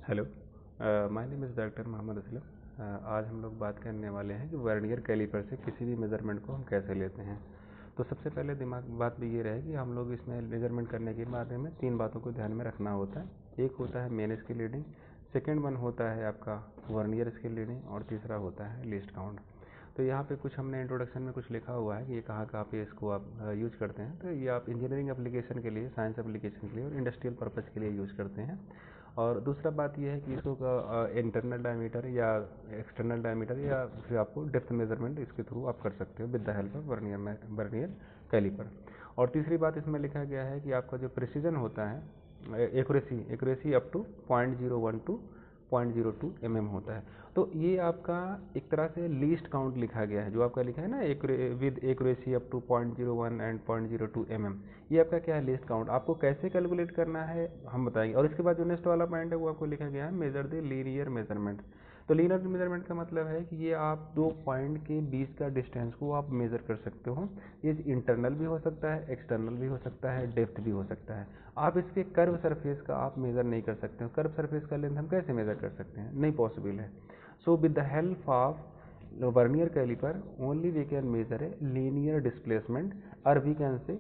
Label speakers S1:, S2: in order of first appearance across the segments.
S1: Hello, my name is doctor Mohammad Aslam. आज हम लोग बात करने वाले हैं कि वर्नियर कैलिपर से किसी भी मेज़रमेंट को हम कैसे लेते हैं। तो सबसे पहले दिमाग बात भी ये रहे कि हम लोग इसमें मेज़रमेंट करने के बारे में 3 बातों को ध्यान में रखना होता है। एक होता है main scale reading, second one होता है आपका वर्नियर स्केल रीडिंग और तीसरा होता है लीस्ट काउंट। तो यहाँ पे कुछ हमने इंट्रोडक्शन में कुछ लिखा हुआ है कि ये कहाँ पे इसको आप यूज करते हैं। तो ये आप इंजीनियरिंग एप्लीकेशन के लिए, साइंस एप्लीकेशन के लिए और इंडस्ट्रियल पर्पज़ के लिए यूज़ करते हैं। और दूसरा बात यह है कि इसको इंटरनल डायमीटर या एक्सटर्नल डायमीटर या फिर आपको डेप्थ मेजरमेंट इसके थ्रू आप कर सकते हो with the help of vernier calliper. और तीसरी बात इसमें लिखा गया है कि आपका जो प्रिसीजन होता है, accuracy up to 0.01 to 0.02 mm होता है। तो ये आपका एक तरह से लीस्ट काउंट लिखा गया है, जो आपका लिखा है ना with accuracy up to 0.01 and 0.02 mm। ये आपका क्या है, लिस्ट काउंट। आपको कैसे कैलकुलेट करना है हम बताएंगे। और इसके बाद जो नेक्स्ट वाला पॉइंट है वो आपको लिखा गया है मेजर द लीनियर मेजरमेंट। तो लीनियर मेजरमेंट का मतलब है कि ये आप दो पॉइंट के बीच का डिस्टेंस को आप मेज़र कर सकते हो। ये इंटरनल भी हो सकता है, एक्सटर्नल भी हो सकता है, डेप्थ भी हो सकता है। आप इसके कर्व सरफेस का आप मेज़र नहीं कर सकते हो। कर्व सरफेस का लेंथ हम कैसे मेज़र कर सकते हैं, नहीं पॉसिबल है। So with the help of vernier caliper only we can measure a linear displacement और we can say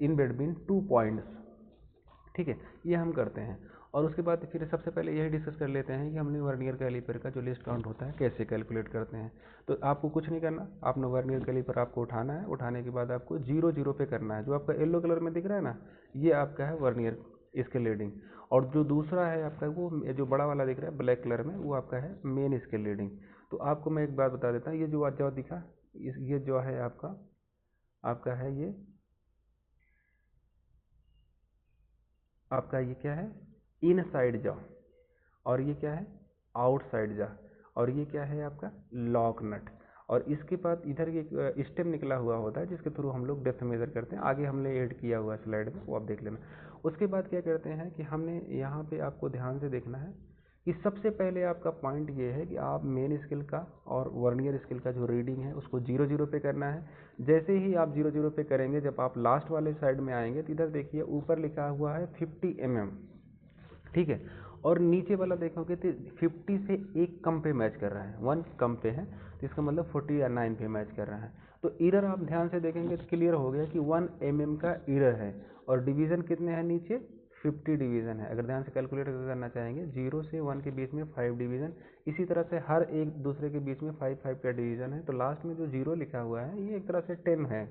S1: in between 2 points. ठीक है, ये हम करते हैं। और उसके बाद फिर सबसे पहले यही डिस्कस कर लेते हैं कि हमने वर्नियर कैलिपर का जो लिस्ट काउंट होता है कैसे कैलकुलेट करते हैं। तो आपको कुछ नहीं करना, आपने वर्नियर कैलिपर आपको उठाना है। उठाने के बाद आपको 0 पे करना है। जो आपका येलो कलर में दिख रहा है ना, ये आपका है वर्नियर स्केल रीडिंग। और जो दूसरा है आपका, वो जो बड़ा वाला दिख रहा है ब्लैक कलर में, वो आपका है मेन स्केल रीडिंग। तो आपको मैं एक बात बता देता हूँ, ये जो दिखा, ये जो है आपका है ये क्या है, इनसाइड जॉ। और ये क्या है, आउटसाइड जॉ। और ये क्या है आपका लॉक नट। और इसके बाद इधर एक स्टेम निकला हुआ होता है जिसके थ्रू हम लोग डेप्थ मेजर करते हैं। आगे हमने ऐड किया हुआ है स्लाइड में, वो आप देख लेना। उसके बाद क्या करते हैं कि हमने यहाँ पे आपको ध्यान से देखना है कि सबसे पहले आपका पॉइंट ये है कि आप मेन स्केल का और वर्नियर स्केल का जो रीडिंग है उसको 0 पे करना है। जैसे ही आप 0 पे करेंगे, जब आप लास्ट वाले साइड में आएंगे तो इधर देखिए ऊपर लिखा हुआ है 50 mm। ठीक है, और नीचे वाला देखोगे तो 50 से एक कम पे मैच कर रहा है, 1 कम पे है, तो इसका मतलब 49 पे मैच कर रहा है। तो इरर आप ध्यान से देखेंगे तो क्लियर हो गया कि 1 mm का इरर है। और डिवीज़न कितने हैं नीचे, 50 डिवीज़न है। अगर ध्यान से कैलकुलेट करना चाहेंगे, 0 से 1 के बीच में 5 डिवीज़न, इसी तरह से हर एक दूसरे के बीच में 5 का डिवीज़न है। तो लास्ट में जो 0 लिखा हुआ है ये एक तरह से 10 है।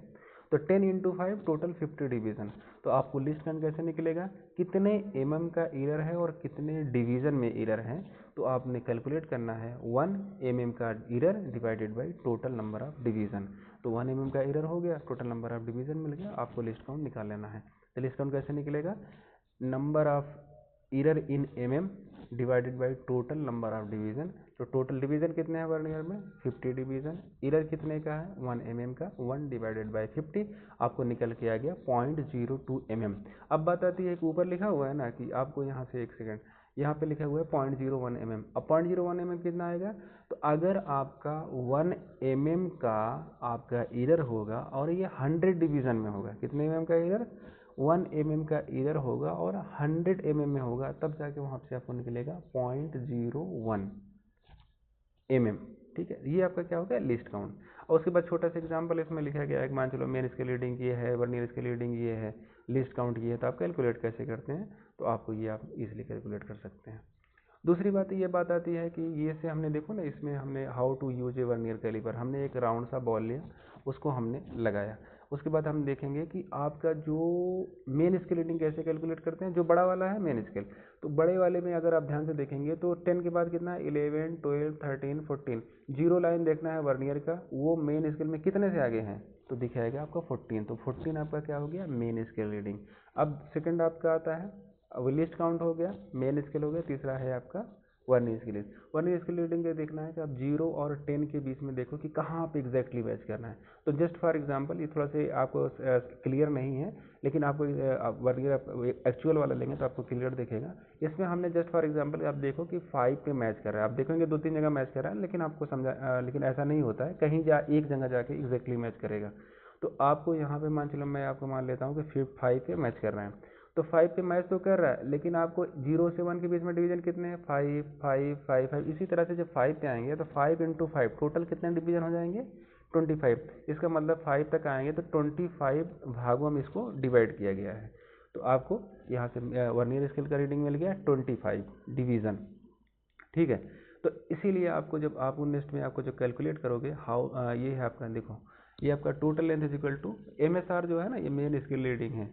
S1: तो 10 इंटू 5 टोटल 50 डिवीज़न। तो आपको लिस्ट काउंट कैसे निकलेगा, कितने mm का इरर है और कितने डिवीज़न में इरर है। तो आपने कैलकुलेट करना है 1 mm का error divided by total number of division. तो 1 mm का इरर हो गया, टोटल नंबर ऑफ डिवीज़न मिल गया, आपको लिस्ट काउंट निकाल लेना है। तो लिस्ट काउंट कैसे निकलेगा, number of error in mm divided by total number of division. तो टोटल डिवीज़न कितने हैं वर्नियर में, 50 डिवीज़न। इरर कितने का है, 1 mm का, 1 डिवाइडेड बाई 50, आपको निकल के आ गया 0.02 mm। अब बात आती है कि ऊपर लिखा हुआ है ना कि आपको यहाँ से एक सेकेंड, यहाँ पे लिखा हुआ है 0.01 mm। अब 0.01 mm कितना आएगा, तो अगर आपका 1 mm का आपका इरर होगा और ये 100 डिवीज़न में होगा, कितने mm का इरर, 1 mm का इरर होगा और 100 mm में होगा, तब जाके वहाँ से आपको निकलेगा 0.01 mm। ठीक है, ये आपका क्या होगा, लिस्ट काउंट। और उसके बाद छोटा सा एग्जांपल इसमें लिखा गया है कि मान चलो मेन स्केल रीडिंग ये है, वर्नियर स्केल रीडिंग ये है, लिस्ट काउंट ये है। तो आप कैलकुलेट कैसे करते हैं, तो आपको ये आप इजीली कैलकुलेट कर सकते हैं। दूसरी बात ये बात आती है कि ये से हमने देखो ना, इसमें हमने how to use a vernier calliper, हमने एक राउंड सा बॉल लिया, उसको हमने लगाया। उसके बाद हम देखेंगे कि आपका जो मेन स्केल रीडिंग कैसे कैलकुलेट करते हैं। जो बड़ा वाला है मेन स्केल, तो बड़े वाले में अगर आप ध्यान से देखेंगे तो 10 के बाद कितना है, 11, 12, 13, 14, 0 लाइन देखना है वर्नियर का, वो मेन स्केल में कितने से आगे हैं, तो दिखाएगा आपका 14। तो 14 आपका क्या हो गया, मेन स्केल रीडिंग। अब सेकंड आपका आता है, अब लिस्ट काउंट हो गया, मेन स्केल हो गया, तीसरा है आपका vernier scale. Vernier scale reading ये देखना है कि आप 0 और 10 के बीच में देखो कि कहाँ पे एग्जैक्टली मैच करना है। तो जस्ट फॉर एग्जांपल, ये थोड़ा से आपको क्लियर नहीं है, लेकिन आपको वर्नियर एक्चुअल वाला लेंगे तो आपको क्लियर दिखेगा। इसमें हमने जस्ट फॉर एग्जांपल आप देखो कि 5 पे मैच कर रहा है, आप देखेंगे 2-3 जगह मैच कर रहा है, लेकिन आपको लेकिन ऐसा नहीं होता है, कहीं एक जगह जाके एग्जैक्टली मैच करेगा। तो आपको यहाँ पे मान चलो मैं आपको मान लेता हूँ कि 5 पे मैच कर रहे हैं। तो 5 पे मैच तो कर रहा है, लेकिन आपको 0 से 1 के बीच में डिवीजन कितने हैं, 5 5 5 5। इसी तरह से जब 5 पे आएंगे तो 5 × 5 टोटल कितने डिवीजन हो जाएंगे, 25। इसका मतलब 5 तक आएंगे तो 25 भागों में इसको डिवाइड किया गया है। तो आपको यहाँ से वर्नियर स्केल का रीडिंग मिल गया 25 डिवीज़न, ठीक है। तो इसीलिए आपको जब आप 19 में आपको जो कैलकुलेट करोगे हाउ, ये है आपका, देखो ये आपका total length is equal to MSR जो है ना, ये मेन स्केल रीडिंग है,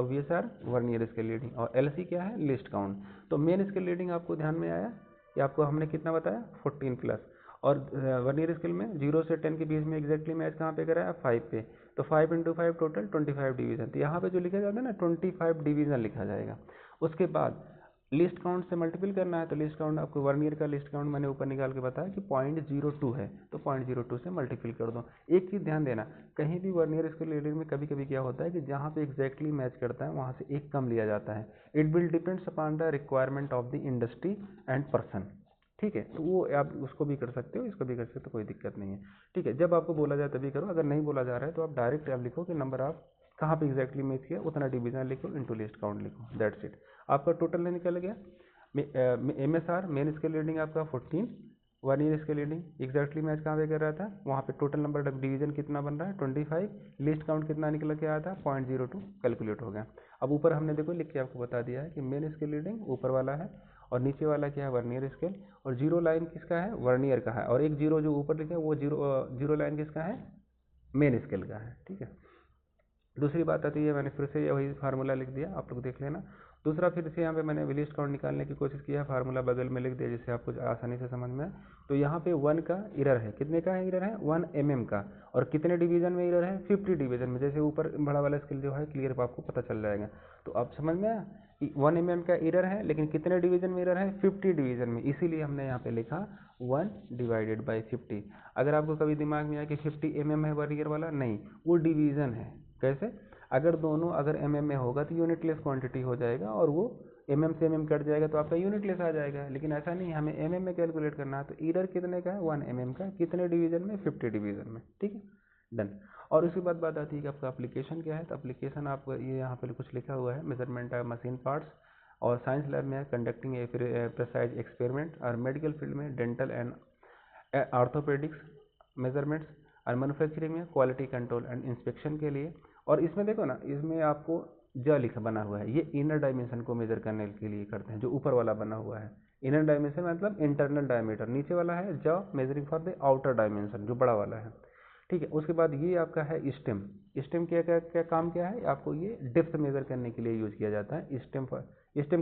S1: VSR वर्नियर स्केल रीडिंग, और LC क्या है, लिस्ट काउंट। तो मेन स्केल रीडिंग आपको ध्यान में आया कि आपको हमने कितना बताया 14+, और वर्नियर स्केल में 0 से 10 के बीच में एग्जैक्टली मैच कहाँ पे कराया, 5 पे। तो 5 × 5 टोटल 25 डिवीजन। तो यहाँ पे जो लिखा जाता है ना 25 डिवीजन लिखा जाएगा। उसके बाद लिस्ट काउंट से मल्टीपल करना है, तो लिस्ट काउंट आपको वर्नियर का लिस्ट काउंट मैंने ऊपर निकाल के बताया कि 0.02 है, तो 0.02 से मल्टीपल कर दो। एक चीज़ ध्यान देना, कहीं भी वर्नियर स्केल रीडिंग में कभी कभी क्या होता है कि जहाँ पे एग्जैक्टली मैच करता है वहाँ से एक कम लिया जाता है। It will depends upon the requirement of the industry and person, ठीक है। तो वो आप उसको भी कर सकते हो, इसको भी कर सकते हो, कोई दिक्कत नहीं है, ठीक है। जब आपको बोला जाए तभी करो, अगर नहीं बोला जा रहा है तो आप डायरेक्ट आप लिखो कि नंबर आप कहाँ पे एग्जैक्टली मैच किया, उतना डिवीजन लिखो इनटू लिस्ट काउंट लिखो, दैट्स इट। आपका टोटल निकल गया। MSR मेन स्केल रीडिंग आपका 14, vernier scale reading exactly match कहाँ पे कर रहा था, वहाँ पे टोटल नंबर ऑफ डिवीजन कितना बन रहा है 25, लिस्ट काउंट कितना निकल के आया था 0.02 कैलकुलेट हो गया। अब ऊपर हमने देखो लिख के आपको बता दिया है कि मेन स्केल रीडिंग ऊपर वाला है और नीचे वाला क्या है, वर्नियर स्केल, और जीरो लाइन किसका है, वर्नियर का है, और एक जीरो जो ऊपर लिखा है वो जीरो लाइन किसका है, मेन स्केल का है, ठीक है। दूसरी बात आती है, मैंने फिर से वही फार्मूला लिख दिया, आप लोग देख लेना। दूसरा फिर से यहाँ पे मैंने लिस्ट काउंट निकालने की कोशिश किया, फार्मूला बगल में लिख दिया जिससे आपको आसानी से समझ में आए। तो यहाँ पे 1 का एरर है, कितने का है एरर है, 1 mm का, और कितने डिवीजन में एरर है, 50 डिवीजन में। जैसे ऊपर बड़ा वाला स्केल जो है क्लियर आपको पता चल जाएगा। तो अब समझ में आया, 1 mm का एरर है, लेकिन कितने डिवीजन में एरर है, 50 डिवीजन में, इसीलिए हमने यहाँ पे लिखा 1/50। अगर आपको कभी दिमाग में आया कि 50 mm है वर्नियर वाला, नहीं, वो डिवीजन है। कैसे, अगर दोनों अगर mm में होगा तो यूनिटलेस क्वांटिटी हो जाएगा, और वो mm से mm कट जाएगा तो आपका यूनिटलेस आ जाएगा, लेकिन ऐसा नहीं, हमें mm में कैलकुलेट करना है। तो एरर कितने का है, 1 mm का, कितने डिवीजन में, 50 डिवीजन में, ठीक है, डन। और उसके बाद बात आती है कि आपका एप्लीकेशन क्या है। तो एप्लीकेशन आप ये यहाँ पे कुछ लिखा हुआ है, मेजरमेंट ऑफ मशीन पार्ट्स, और साइंस लैब में कंडक्टिंग ए प्रेसाइज एक्सपेरिमेंट, और मेडिकल फील्ड में डेंटल एंड ऑर्थोपेडिक्स मेजरमेंट्स, और मैन्युफैक्चरिंग में क्वालिटी कंट्रोल एंड इंस्पेक्शन के लिए। और इसमें देखो ना, इसमें आपको लिखा बना हुआ है, ये इनर डायमेंशन को मेजर करने के लिए करते हैं, जो ऊपर वाला बना हुआ है। इनर डायमेंशन मतलब इंटरनल डायमीटर, नीचे वाला है measuring for the outer dimension, जो बड़ा वाला है, ठीक है। उसके बाद ये आपका है स्टेम। स्टेम क्या काम क्या है, आपको ये डेप्थ मेजर करने के लिए यूज किया जाता है। स्टेम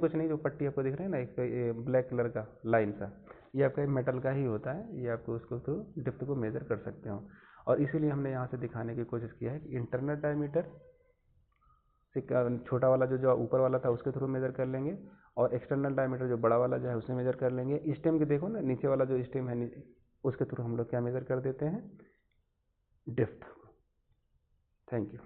S1: कुछ नहीं, जो पट्टी आपको दिख रहा है ना, एक ब्लैक कलर का लाइन सा, ये आपका मेटल का ही होता है, ये आपको उसको थ्रू डेप्थ को मेजर कर सकते हो। और इसीलिए हमने यहाँ से दिखाने की कोशिश किया है कि इंटरनल डायमीटर से छोटा वाला जो ऊपर वाला था उसके थ्रू मेजर कर लेंगे, और एक्सटर्नल डायमीटर जो बड़ा वाला जो है उससे मेजर कर लेंगे। स्टेम के देखो ना, नीचे वाला जो स्टेम है उसके थ्रू हम लोग क्या मेजर कर देते हैं, डेप्थ। Thank you.